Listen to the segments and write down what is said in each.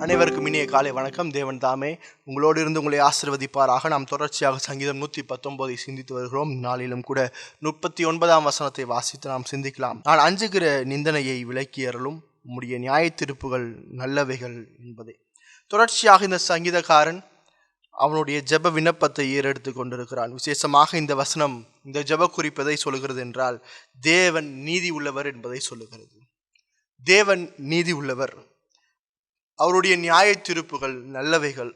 அனைவருக்கும் இனிய காலை வணக்கம். தேவன் தாமே உங்களோடு இருந்து உங்களை ஆசீர்வதிப்பாராக. நாம் தொடர்ச்சியாக சங்கீதம் 119 சிந்தித்து வருகிறோம். நாளிலும் கூட 39ஆம் வசனத்தை வாசித்து நாம் சிந்திக்கலாம். நான் அஞ்சுகிற நிந்தனையை விலக்கி அருளும், உம்முடைய நியாய தீர்ப்புகள் நல்லவைகள் என்பதே. தொடர்ச்சியாக இந்த சங்கீதக்காரன் அவனுடைய ஜெப விண்ணப்பத்தை ஏறெடுத்து கொண்டிருக்கிறான். விசேஷமாக இந்த வசனம் இந்த ஜெப குறிப்பதை சொல்லுகிறது என்றால் தேவன் நீதி உள்ளவர் என்பதை சொல்லுகிறது. தேவன் நீதி உள்ளவர், அவருடைய நியாய தீர்ப்புகள் நல்லவைகள்,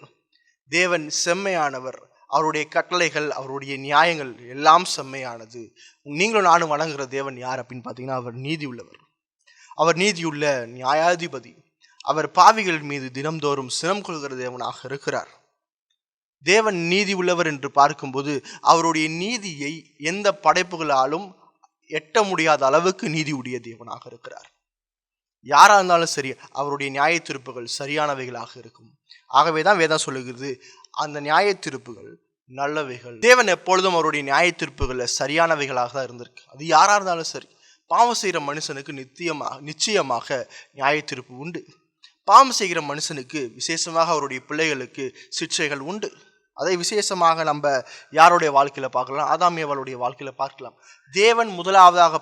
தேவன் செம்மையானவர், அவருடைய கட்டளைகள் அவருடைய நியாயங்கள் எல்லாம் செம்மையானது. நீங்களும் நானும் வணங்குகிற தேவன் யார் அப்படின்னு பார்த்தீங்கன்னா அவர் நீதி உள்ளவர். அவர் நீதியுள்ள நியாயாதிபதி. அவர் பாவிகள் மீது தினம்தோறும் சினம் கொள்கிற தேவனாக இருக்கிறார். தேவன் நீதி உள்ளவர் என்று பார்க்கும்போது அவருடைய நீதியை எந்த படைப்புகளாலும் எட்ட முடியாத அளவுக்கு நீதி உடைய தேவனாக இருக்கிறார். யாரா இருந்தாலும் சரி அவருடைய நியாய தீர்ப்புகள் சரியானவைகளாக இருக்கும். ஆகவேதான் வேதம் சொல்லுகிறது அந்த நியாய தீர்ப்புகள் நல்லவைகள். தேவன் எப்பொழுதும் அவருடைய நியாய தீர்ப்புகள் சரியானவைகளாக தான் இருந்திருக்கு. அது யாரா இருந்தாலும் சரி. பாவம் செய்கிற மனுஷனுக்கு நிச்சயமாக நியாய தீர்ப்பு உண்டு. பாவம் செய்கிற மனுஷனுக்கு விசேஷமாக அவருடைய பிள்ளைகளுக்கு சிக்ஷைகள் உண்டு. அதை விசேஷமாக நம்ம யாருடைய வாழ்க்கையில பார்க்கலாம்? ஆதாம் ஏவாளுடைய வாழ்க்கையில பார்க்கலாம். தேவன் முதலாவதாக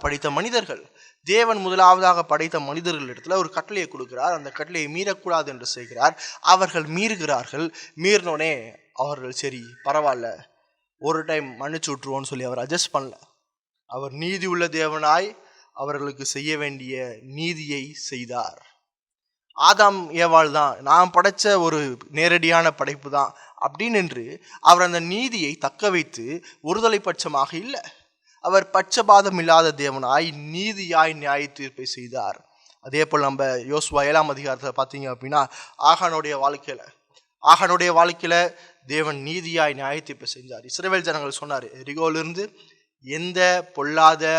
படைத்த மனிதர்களிடத்துல ஒரு கட்டளையை கொடுக்கிறார். அந்த கட்டளையை மீறக்கூடாது என்று செய்கிறார். அவர்கள் மீறுகிறார்கள். மீறினோடனே அவர்கள் சரி பரவாயில்ல ஒரு டைம் மன்னிச்சு விட்டுருவோன்னு சொல்லி அவர் அட்ஜஸ்ட் பண்ணல. அவர் நீதி உள்ள தேவனாய் அவர்களுக்கு செய்ய வேண்டிய நீதியை செய்தார். ஆதாம் ஏவாள் தான் நான் படைச்ச ஒரு நேரடியான படைப்பு தான் அப்படின்னு என்று அவர் அந்த நீதியை தக்க வைத்து ஒருதலை பட்சமாக இல்லை, அவர் பட்சபாதம் இல்லாத தேவனாய் நீதியாய் நியாய தீர்ப்பை செய்தார். அதே போல் நம்ம யோசுவா 7ஆம் அதிகாரத்தில் பார்த்தீங்க அப்படின்னா ஆகானுடைய வாழ்க்கையில தேவன் நீதியாய் நியாய தீர்ப்பை செஞ்சார். இஸ்ரவேல் ஜனங்கள் சொன்னார், எரிகோலிருந்து எந்த பொல்லாத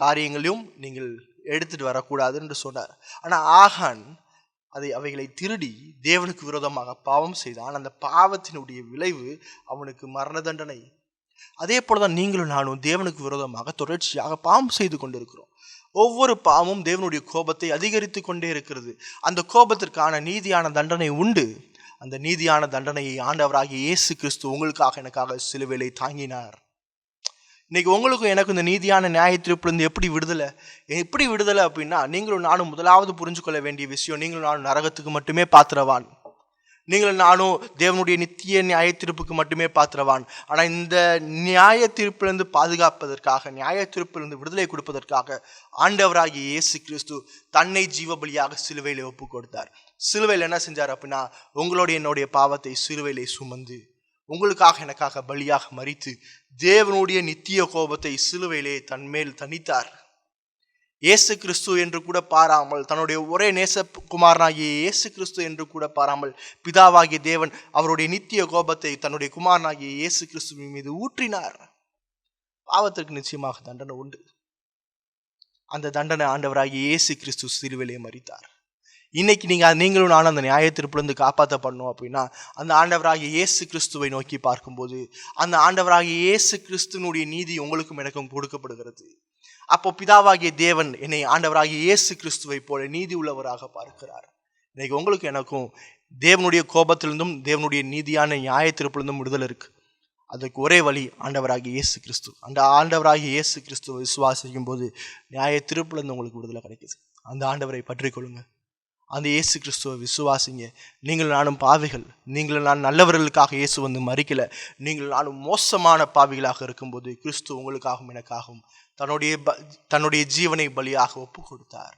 காரியங்களையும் நீங்கள் எடுத்துட்டு வரக்கூடாது என்று சொன்னார். ஆனால் ஆகான் அவைகளை திருடி தேவனுக்கு விரோதமாக பாவம் செய்தான். அந்த பாவத்தினுடைய விளைவு அவனுக்கு மரண தண்டனை. அதே போலதான் நீங்களும் நானும் தேவனுக்கு விரோதமாக தொடர்ச்சியாக பாவம் செய்து கொண்டிருக்கிறோம். ஒவ்வொரு பாவமும் தேவனுடைய கோபத்தை அதிகரித்து கொண்டே இருக்கிறது. அந்த கோபத்திற்கான நீதியான தண்டனை உண்டு. அந்த நீதியான தண்டனையை ஆண்டவராகிய இயேசு கிறிஸ்து உங்களுக்காக எனக்காக சிலுவையிலே தாங்கினார். இன்னைக்கு உங்களுக்கும் எனக்கும் இந்த நீதியான நியாய தீர்ப்பிலிருந்து எப்படி விடுதலை அப்படின்னா, நீங்களும் நானும் முதலாவது புரிஞ்சு கொள்ள வேண்டிய விஷயம், நீங்களும் நானும் நரகத்துக்கு மட்டுமே பாத்திரவான். நீங்களும் நானும் தேவனுடைய நித்திய நியாய தீர்ப்புக்கு மட்டுமே பாத்திரவான். ஆனால் இந்த நியாய தீர்ப்பிலிருந்து பாதுகாப்பதற்காக, நியாய தீர்ப்பிலிருந்து விடுதலை கொடுப்பதற்காக ஆண்டவராகிய இயேசு கிறிஸ்து தன்னை ஜீவபலியாக சிலுவையிலே ஒப்பு கொடுத்தார். சிலுவையில் என்ன செஞ்சார் அப்படின்னா, உங்களுடைய என்னுடைய பாவத்தை சிலுவையிலே சுமந்து உங்களுக்காக எனக்காக பலியாக மரித்து தேவனுடைய நித்திய கோபத்தை சிலுவையிலே தன்மேல் தணித்தார். இயேசு கிறிஸ்து என்று கூட பாராமல், தன்னுடைய ஒரே நேசகுமாரனாகிய இயேசு கிறிஸ்து என்று கூட பாராமல், பிதாவாகிய தேவன் அவருடைய நித்திய கோபத்தை தன்னுடைய குமாரனாகிய இயேசு கிறிஸ்துவின் மீது ஊற்றினார். பாவத்திற்கு நிச்சயமாக தண்டனை உண்டு. அந்த தண்டனை ஆண்டவராகிய இயேசு கிறிஸ்து சிலுவையிலே மரித்தார். இன்னைக்கு நீங்களும் நானும் அந்த நியாய தீர்ப்பிலிருந்து காப்பாற்றப்படணும் அப்படின்னா, அந்த ஆண்டவராகிய இயேசு கிறிஸ்துவை நோக்கி பார்க்கும்போது அந்த ஆண்டவராகிய இயேசு கிறிஸ்துவனுடைய நீதி உங்களுக்கும் எனக்கும் கொடுக்கப்படுகிறது. அப்போ பிதாவாகிய தேவன் என்னை ஆண்டவராகிய இயேசு கிறிஸ்துவை போல நீதி உள்ளவராக பார்க்கிறார். இன்னைக்கு உங்களுக்கு எனக்கும் தேவனுடைய கோபத்திலிருந்தும் தேவனுடைய நீதியான நியாய தீர்ப்பிலிருந்தும் விடுதலை இருக்கு. அதுக்கு ஒரே வழி ஆண்டவராகிய இயேசு கிறிஸ்து. அந்த ஆண்டவராகிய இயேசு கிறிஸ்துவை விசுவாசிக்கும் போது நியாய தீர்ப்பிலிருந்து உங்களுக்கு விடுதலை கிடைக்குது. அந்த ஆண்டவரை பற்றி கொள்ளுங்க. அந்த இயேசு கிறிஸ்துவை விசுவாசிங்க. நீங்கள் நானும் பாவிகள். நீங்கள் நான் நல்லவர்களுக்காக இயேசு வந்து மறிக்கல. நீங்கள் நானும் மோசமான பாவிகளாக இருக்கும்போது கிறிஸ்து உங்களுக்காகவும் எனக்காகவும் தன்னுடைய ஜீவனை பலியாக ஒப்பு கொடுத்தார்.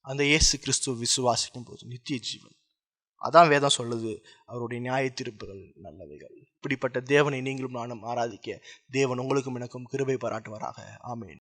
அந்த இயேசு கிறிஸ்துவை விசுவாசிக்கும் போது நித்திய ஜீவன். அதான் வேதம் சொல்லுது, அவருடைய நியாய தீர்ப்புகள் நல்லவைகள். இப்படிப்பட்ட தேவனை நீங்களும் நானும் ஆராதிக்க தேவன் உங்களுக்கும் எனக்கும் கிருபை பாராட்டுவாராக. ஆமென்.